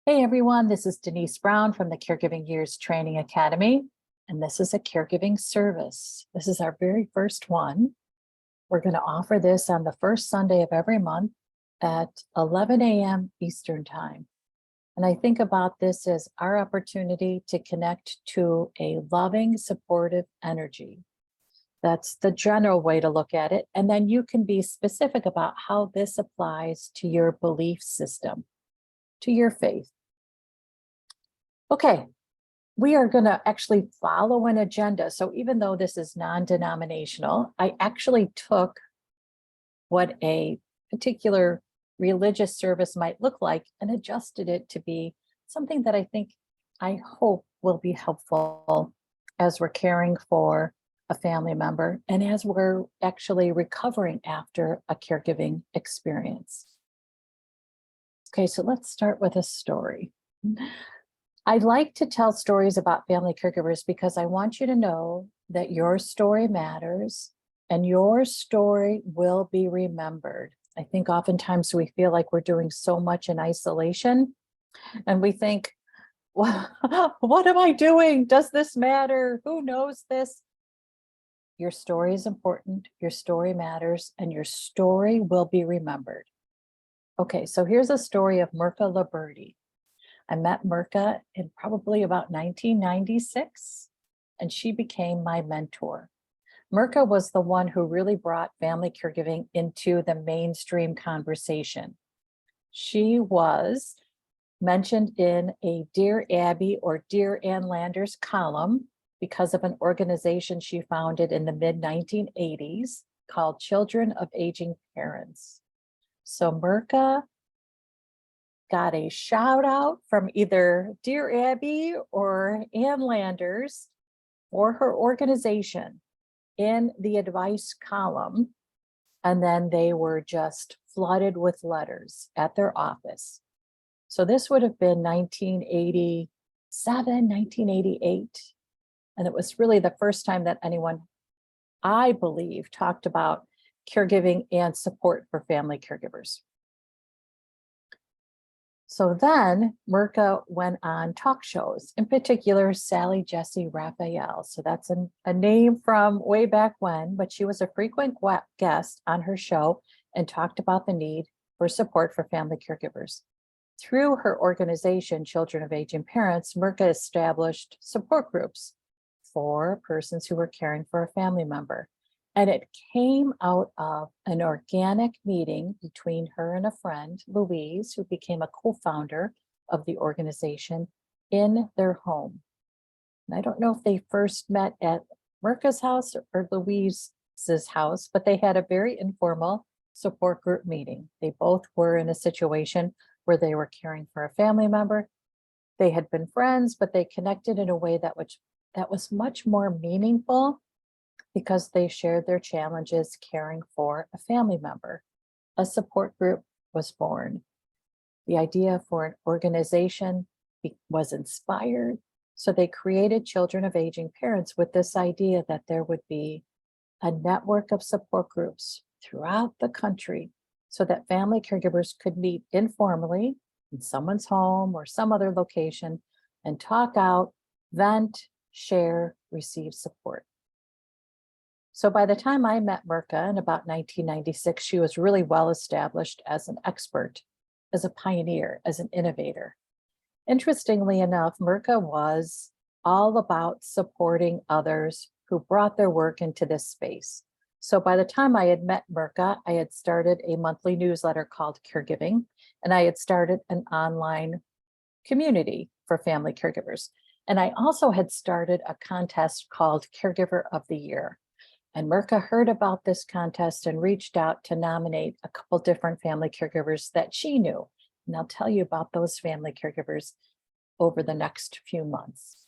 Hey everyone, this is Denise Brown from the Caregiving Years Training Academy, and this is a caregiving service. This is our very first one. We're going to offer this on the first Sunday of every month at 11 a.m. Eastern Time. And I think about this as our opportunity to connect to a loving, supportive energy. That's the general way to look at it. And then you can be specific about how this applies to your belief system, to your faith. Okay, we are going to actually follow an agenda. So even though this is non-denominational, I actually took what a particular religious service might look like and adjusted it to be something that I hope will be helpful as we're caring for a family member and as we're actually recovering after a caregiving experience. Okay, so let's start with a story. I like to tell stories about family caregivers because I want you to know that your story matters and your story will be remembered. I think oftentimes we feel like we're doing so much in isolation and we think, well, what am I doing? Does this matter? Who knows this? Your story is important, your story matters, and your story will be remembered. Okay, so here's a story of Mirka Liberti. I met Mirka in probably about 1996, and she became my mentor. Mirka was the one who really brought family caregiving into the mainstream conversation. She was mentioned in a Dear Abby or Dear Ann Landers column because of an organization she founded in the mid-1980s called Children of Aging Parents. So Mirka got a shout out from either Dear Abby or Ann Landers or her organization in the advice column. And then they were just flooded with letters at their office. So this would have been 1987, 1988. And it was really the first time that anyone, I believe, talked about caregiving and support for family caregivers. So then Mirka went on talk shows, in particular, Sally Jessy Raphael. So that's a name from way back when, but she was a frequent guest on her show and talked about the need for support for family caregivers. Through her organization, Children of Aging Parents, Mirka established support groups for persons who were caring for a family member. And it came out of an organic meeting between her and a friend, Louise, who became a co-founder of the organization, in their home. And I don't know if they first met at Mirka's house or Louise's house, but they had a very informal support group meeting. They both were in a situation where they were caring for a family member. They had been friends, but they connected in a way that was much more meaningful because they shared their challenges caring for a family member. A support group was born. The idea for an organization was inspired. So they created Children of Aging Parents with this idea that there would be a network of support groups throughout the country so that family caregivers could meet informally in someone's home or some other location and talk out, vent, share, receive support. So by the time I met Mirka in about 1996, she was really well established as an expert, as a pioneer, as an innovator. Interestingly enough, Mirka was all about supporting others who brought their work into this space. So by the time I had met Mirka, I had started a monthly newsletter called Caregiving, and I had started an online community for family caregivers. And I also had started a contest called Caregiver of the Year. And Mirka heard about this contest and reached out to nominate a couple different family caregivers that she knew. And I'll tell you about those family caregivers over the next few months.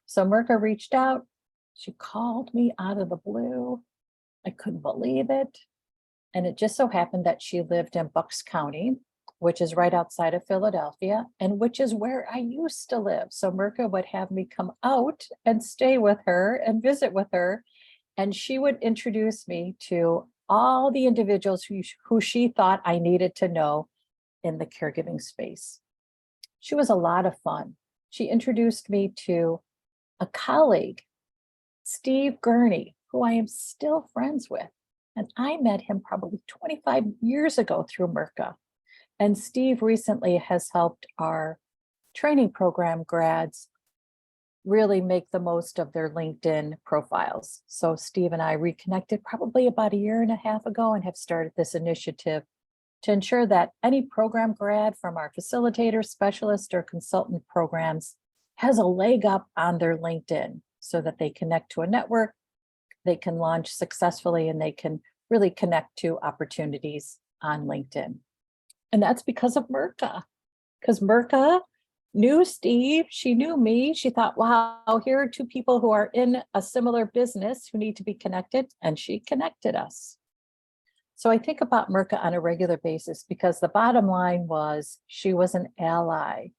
So Mirka reached out. She called me out of the blue. I couldn't believe it. And it just so happened that she lived in Bucks County, which is right outside of Philadelphia, and which is where I used to live. So Mirka would have me come out and stay with her and visit with her. And she would introduce me to all the individuals who she thought I needed to know in the caregiving space. She was a lot of fun. She introduced me to a colleague, Steve Gurney, who I am still friends with. And I met him probably 25 years ago through Merca. And Steve recently has helped our training program grads really make the most of their LinkedIn profiles. So Steve and I reconnected probably about a year and a half ago and have started this initiative to ensure that any program grad from our facilitator, specialist, or consultant programs has a leg up on their LinkedIn so that they connect to a network, they can launch successfully, and they can really connect to opportunities on LinkedIn. And that's because of Merca, because Merca knew Steve, she knew me. She thought, wow, here are two people who are in a similar business who need to be connected, and she connected us. So I think about Merca on a regular basis because the bottom line was she was an ally.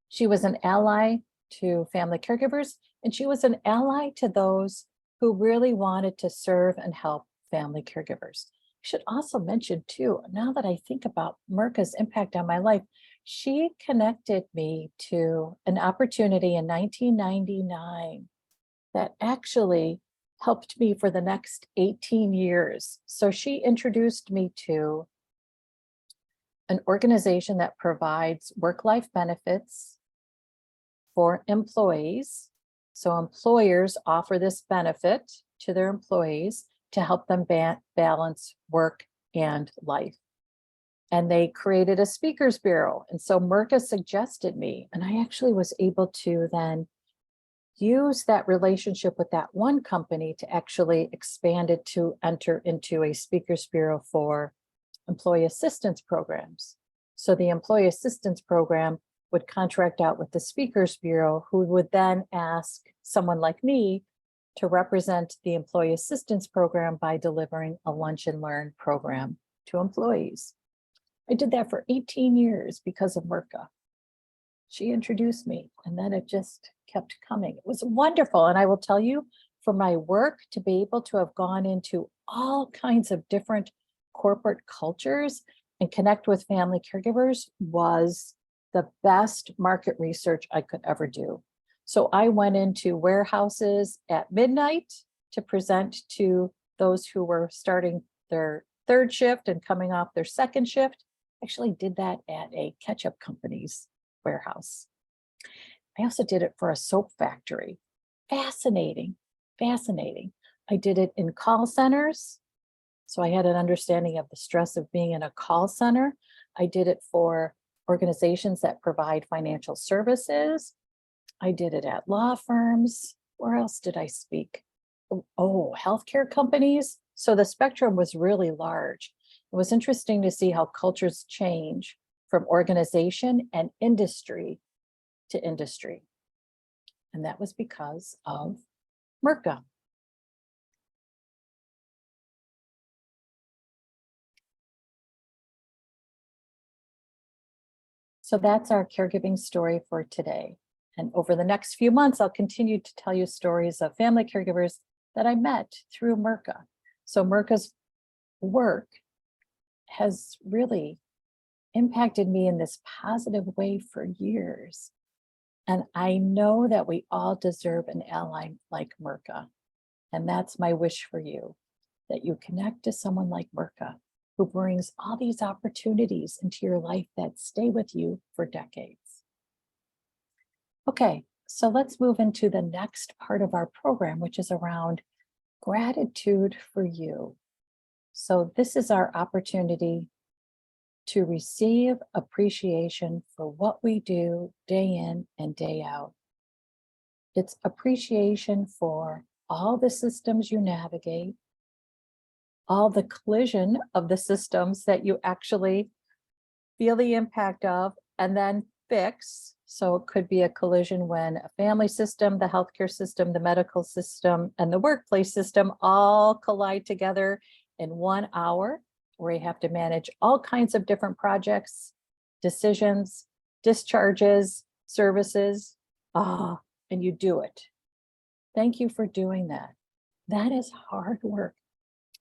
She was an ally to family caregivers, and she was an ally to those who really wanted to serve and help family caregivers. I should also mention too, now that I think about Merca's impact on my life, she connected me to an opportunity in 1999 that actually helped me for the next 18 years. So she introduced me to an organization that provides work-life benefits for employees. So employers offer this benefit to their employees to help them balance work and life. And they created a speakers bureau. And so Merca suggested me, and I actually was able to then use that relationship with that one company to actually expand it to enter into a speakers bureau for employee assistance programs. So the employee assistance program would contract out with the speakers bureau, who would then ask someone like me to represent the employee assistance program by delivering a lunch and learn program to employees. I did that for 18 years because of Merca. She introduced me, and then it just kept coming. It was wonderful. And I will tell you, for my work to be able to have gone into all kinds of different corporate cultures and connect with family caregivers was the best market research I could ever do. So I went into warehouses at midnight to present to those who were starting their third shift and coming off their second shift. Actually did that at a ketchup company's warehouse. I also did it for a soap factory. Fascinating, fascinating. I did it in call centers. So I had an understanding of the stress of being in a call center. I did it for organizations that provide financial services. I did it at law firms. Where else did I speak? Oh, healthcare companies. So the spectrum was really large. It was interesting to see how cultures change from organization and industry to industry. And that was because of Merca. So that's our caregiving story for today. And over the next few months, I'll continue to tell you stories of family caregivers that I met through Merca. So Merca's work has really impacted me in this positive way for years. And I know that we all deserve an ally like Merca. And that's my wish for you, that you connect to someone like Merca, who brings all these opportunities into your life that stay with you for decades. Okay, so let's move into the next part of our program, which is around gratitude for you. So this is our opportunity to receive appreciation for what we do day in and day out. It's appreciation for all the systems you navigate, all the collision of the systems that you actually feel the impact of and then fix. So it could be a collision when a family system, the healthcare system, the medical system, and the workplace system all collide together in 1 hour, where you have to manage all kinds of different projects, decisions, discharges, services, and you do it. Thank you for doing that. That is hard work.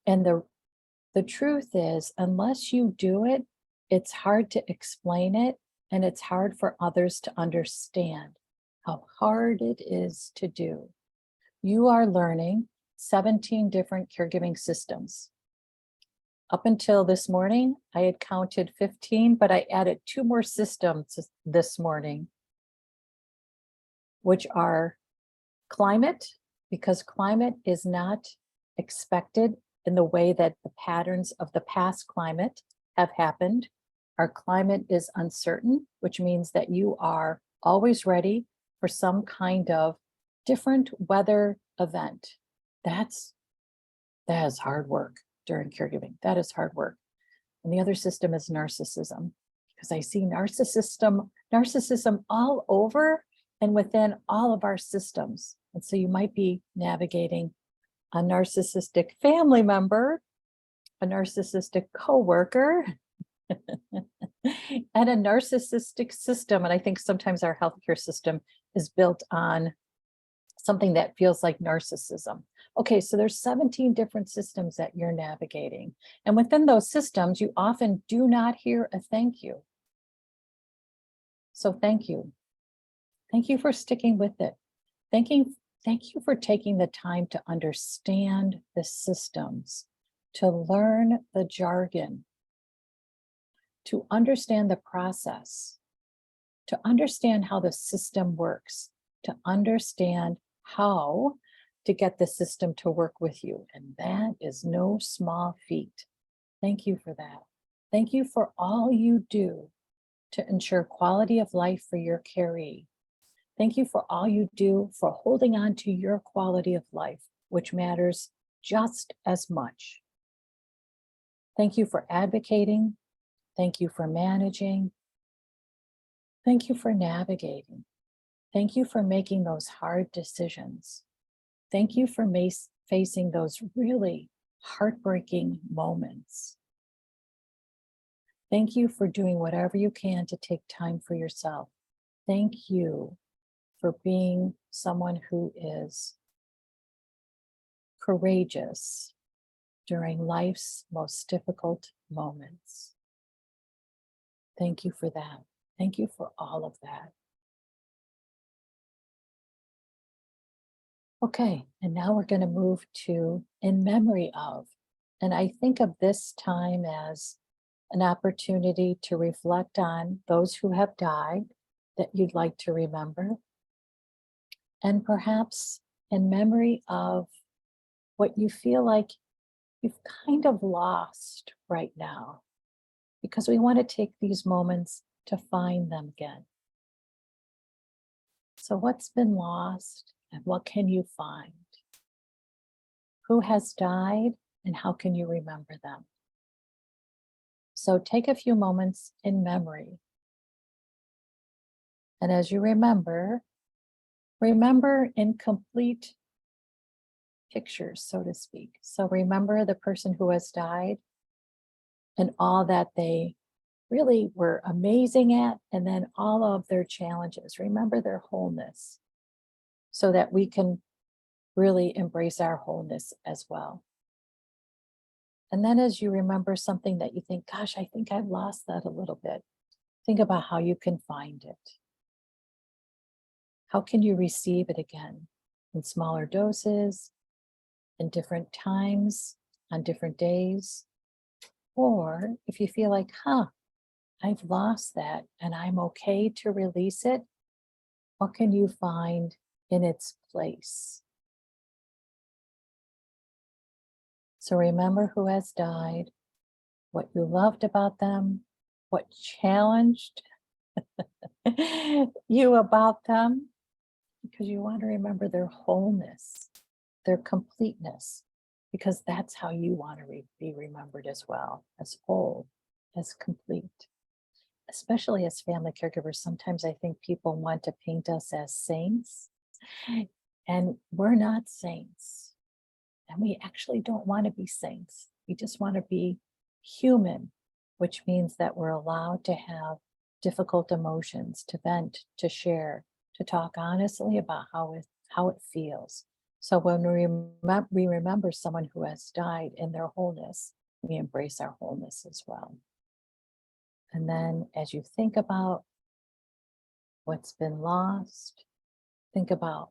And the truth is, unless you do it, it's hard to explain it and it's hard for others to understand how hard it is to do. You are learning 17 different caregiving systems. Up until this morning, I had counted 15, but I added 2 more systems this morning, which are climate, because climate is not expected in the way that the patterns of the past climate have happened. Our climate is uncertain, which means that you are always ready for some kind of different weather event. That is hard work during caregiving. That is hard work. And the other system is narcissism, because I see narcissism all over and within all of our systems. And so you might be navigating a narcissistic family member, a narcissistic coworker, and a narcissistic system. And I think sometimes our healthcare system is built on something that feels like narcissism. Okay, so there's 17 different systems that you're navigating. And within those systems, you often do not hear a thank you. So thank you. Thank you for sticking with it. Thank you for taking the time to understand the systems, to learn the jargon, to understand the process, to understand how the system works, to understand how to get the system to work with you. And that is no small feat. Thank you for that. Thank you for all you do to ensure quality of life for your caree. Thank you for all you do for holding on to your quality of life, which matters just as much. Thank you for advocating. Thank you for managing. Thank you for navigating. Thank you for making those hard decisions. Thank you for facing those really heartbreaking moments. Thank you for doing whatever you can to take time for yourself. Thank you for being someone who is courageous during life's most difficult moments. Thank you for that. Thank you for all of that. Okay, and now we're going to move to in memory of. And I think of this time as an opportunity to reflect on those who have died that you'd like to remember. And perhaps in memory of what you feel like you've kind of lost right now, because we want to take these moments to find them again. So what's been lost and what can you find? Who has died and how can you remember them? So take a few moments in memory. And as you remember in complete pictures, so to speak. So remember the person who has died and all that they really were amazing at, and then all of their challenges. Remember their wholeness so that we can really embrace our wholeness as well. And then as you remember something that you think, gosh, I think I've lost that a little bit, think about how you can find it. How can you receive it again in smaller doses, in different times, on different days? Or if you feel like, I've lost that and I'm okay to release it, what can you find in its place? So remember who has died, what you loved about them, what challenged you about them, because you want to remember their wholeness, their completeness, because that's how you want to be remembered as well, as whole, as complete. Especially as family caregivers, sometimes I think people want to paint us as saints, and we're not saints. And we actually don't want to be saints. We just want to be human, which means that we're allowed to have difficult emotions, to vent, to share, to talk honestly about how it feels. So when we remember someone who has died in their wholeness, we embrace our wholeness as well. And then as you think about what's been lost. Think about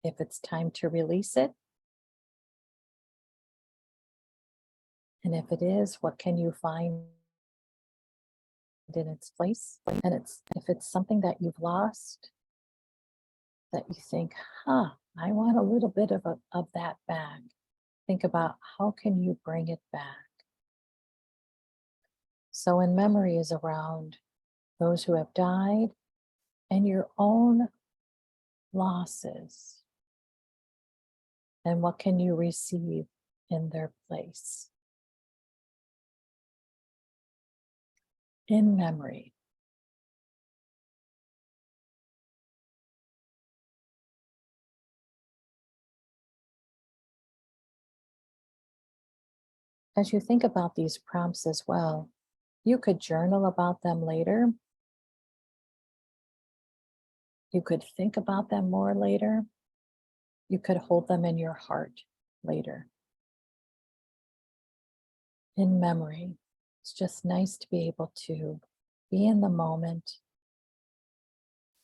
if it's time to release it. And if it is, what can you find in its place? And if it's something that you've lost that you think, I want a little bit of that back. Think about how can you bring it back? So in memory is around those who have died and your own losses. And what can you receive in their place? In memory. As you think about these prompts as well, you could journal about them later. You could think about them more later. You could hold them in your heart later. In memory, it's just nice to be able to be in the moment,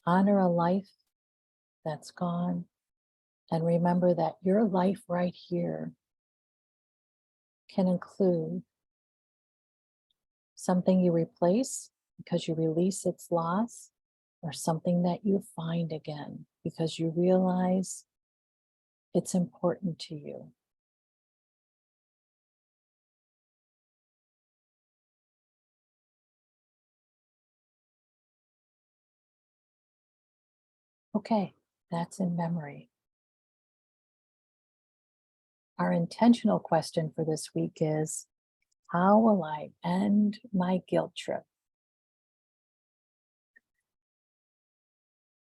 honor a life that's gone, and remember that your life right here can include something you replace because you release its loss, or something that you find again because you realize it's important to you. Okay, that's in memory. Our intentional question for this week is, how will I end my guilt trip?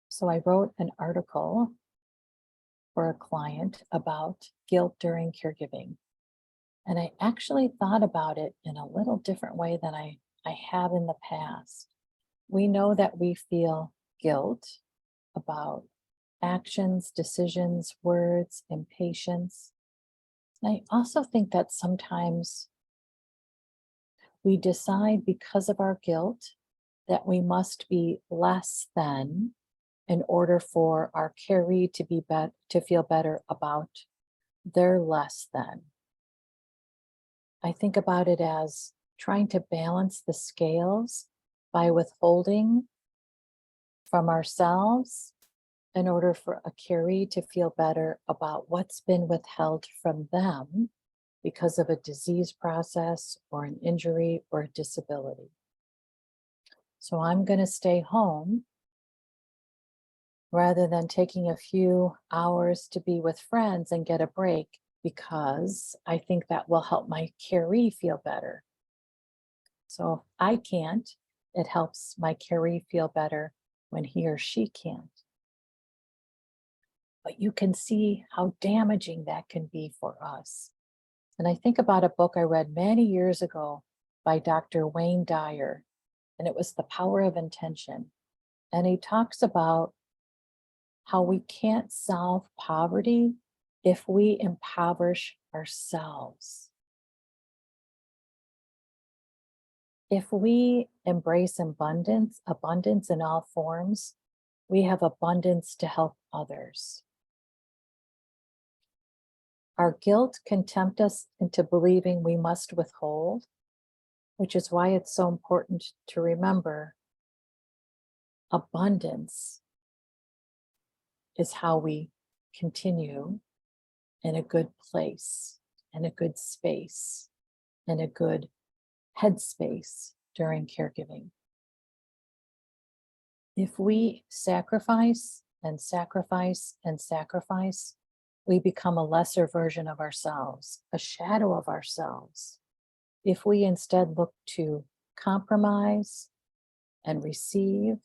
So I wrote an article for a client about guilt during caregiving. And I actually thought about it in a little different way than I have in the past. We know that we feel guilt about actions, decisions, words, impatience. And I also think that sometimes we decide because of our guilt that we must be less than in order for our caree to feel better about their less than. I think about it as trying to balance the scales by withholding from ourselves in order for a caree to feel better about what's been withheld from them because of a disease process or an injury or a disability. So I'm going to stay home rather than taking a few hours to be with friends and get a break, because I think that will help my caree feel better. So if I can't, it helps my caree feel better when he or she can't. But you can see how damaging that can be for us. And I think about a book I read many years ago by Dr. Wayne Dyer, and it was The Power of Intention. And he talks about how we can't solve poverty if we impoverish ourselves. If we embrace abundance in all forms, we have abundance to help others. Our guilt can tempt us into believing we must withhold, which is why it's so important to remember abundance is how we continue in a good place, in a good space, in a good headspace during caregiving. If we sacrifice and sacrifice and sacrifice, we become a lesser version of ourselves, a shadow of ourselves. If we instead look to compromise and receive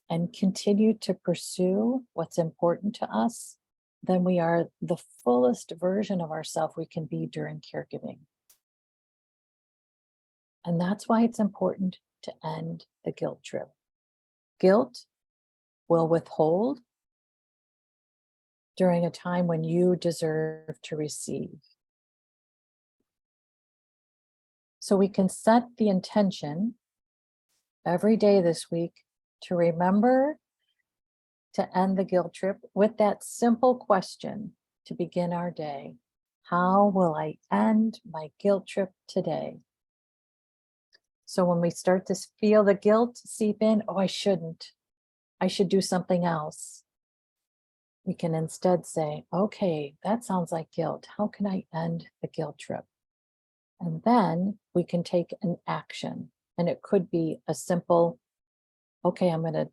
and continue to pursue what's important to us, then we are the fullest version of ourselves we can be during caregiving. And that's why it's important to end the guilt trip. Guilt will withhold during a time when you deserve to receive. So we can set the intention every day this week to remember to end the guilt trip with that simple question to begin our day. How will I end my guilt trip today? So when we start to feel the guilt seep in, oh, I shouldn't. I should do something else. We can instead say, okay, that sounds like guilt. How can I end the guilt trip? And then we can take an action. And it could be a simple, okay, I'm going to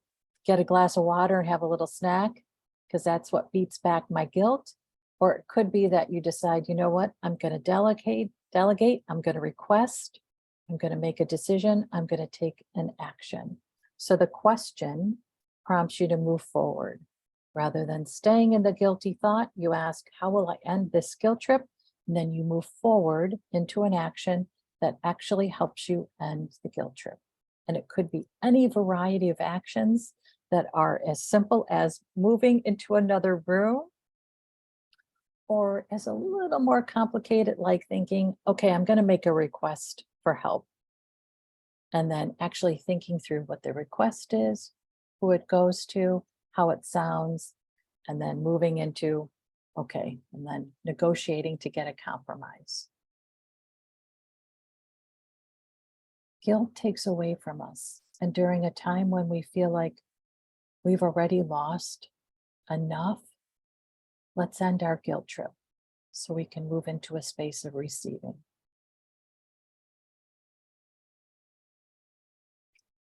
get a glass of water and have a little snack because that's what beats back my guilt. Or it could be that you decide, you know what, I'm going to delegate, I'm going to request, I'm going to make a decision, I'm going to take an action. So the question prompts you to move forward. Rather than staying in the guilty thought, you ask, how will I end this guilt trip? And then you move forward into an action that actually helps you end the guilt trip. And it could be any variety of actions that are as simple as moving into another room, or as a little more complicated, like thinking, okay, I'm going to make a request for help. And then actually thinking through what the request is, who it goes to, how it sounds, and then moving into, okay, and then negotiating to get a compromise. Guilt takes away from us. And during a time when we feel like we've already lost enough, let's end our guilt trip so we can move into a space of receiving.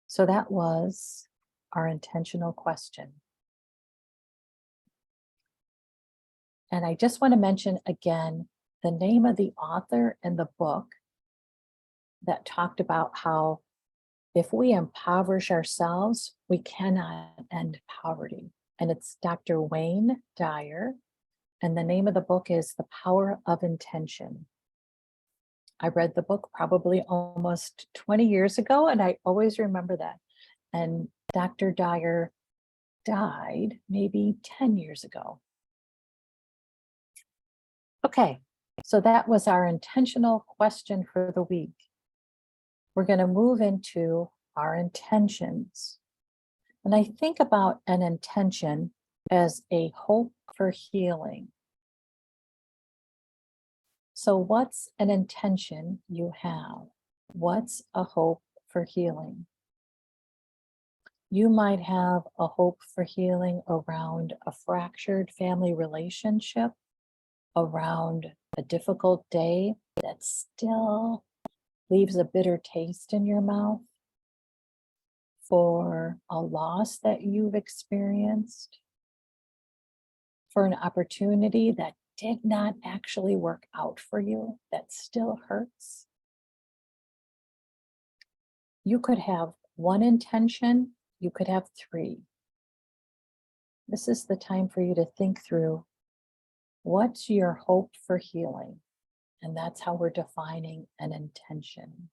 So that was our intentional question. And I just want to mention again the name of the author in the book that talked about how if we impoverish ourselves, we cannot end poverty. And it's Dr. Wayne Dyer. And the name of the book is The Power of Intention. I read the book probably almost 20 years ago, and I always remember that. And Dr. Dyer died maybe 10 years ago. Okay, so that was our intentional question for the week. We're going to move into our intentions. And I think about an intention as a hope for healing. So what's an intention you have? What's a hope for healing? You might have a hope for healing around a fractured family relationship, around a difficult day that still leaves a bitter taste in your mouth, for a loss that you've experienced, for an opportunity that did not actually work out for you, that still hurts. You could have one intention, you could have three. This is the time for you to think through, what's your hope for healing? And that's how we're defining an intention.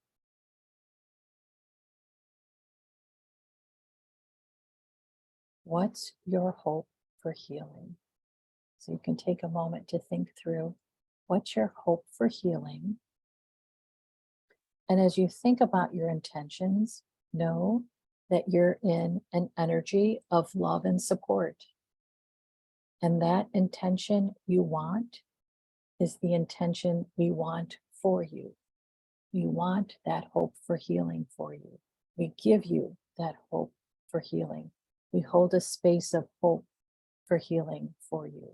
What's your hope for healing? So you can take a moment to think through, what's your hope for healing? And as you think about your intentions, know that you're in an energy of love and support. And that intention you want is the intention we want for you. We want that hope for healing for you. We give you that hope for healing. We hold a space of hope for healing for you.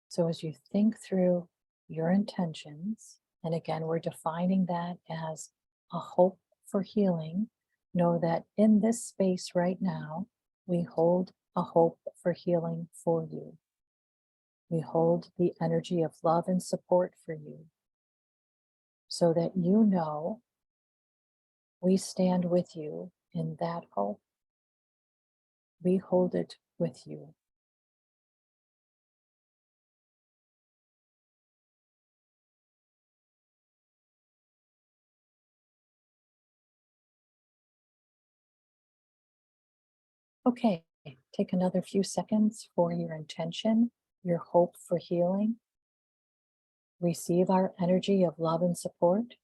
So as you think through your intentions, and again, we're defining that as a hope for healing, know that in this space right now, we hold a hope for healing for you. We hold the energy of love and support for you so that you know we stand with you in that hope. We hold it with you. Okay, take another few seconds for your intention, your hope for healing. Receive our energy of love and support.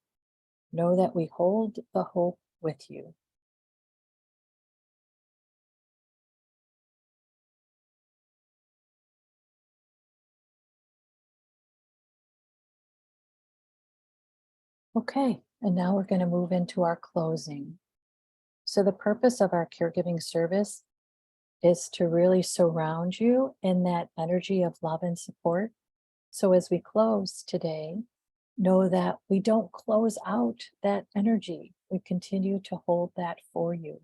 Know that we hold the hope with you. Okay, and now we're going to move into our closing. So the purpose of our caregiving service is to really surround you in that energy of love and support. So as we close today, know that we don't close out that energy. We continue to hold that for you.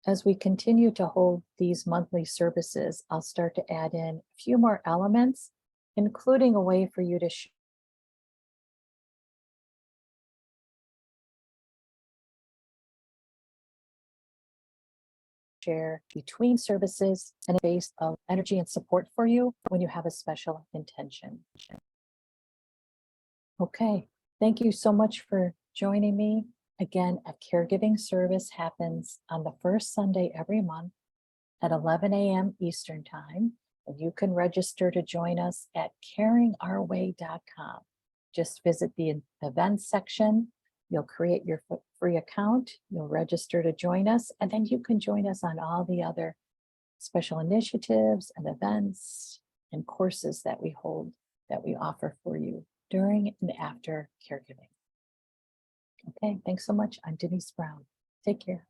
As we continue to hold these monthly services, I'll start to add in a few more elements, including a way for you to share between services and a base of energy and support for you when you have a special intention. Okay, thank you so much for joining me. Again, a caregiving service happens on the first Sunday every month at 11 a.m. Eastern Time, and you can register to join us at caringourway.com. Just visit the events section. You'll create your free account. You'll register to join us, and then you can join us on all the other special initiatives and events and courses that we hold, that we offer for you during and after caregiving. Okay, thanks so much. I'm Denise Brown. Take care.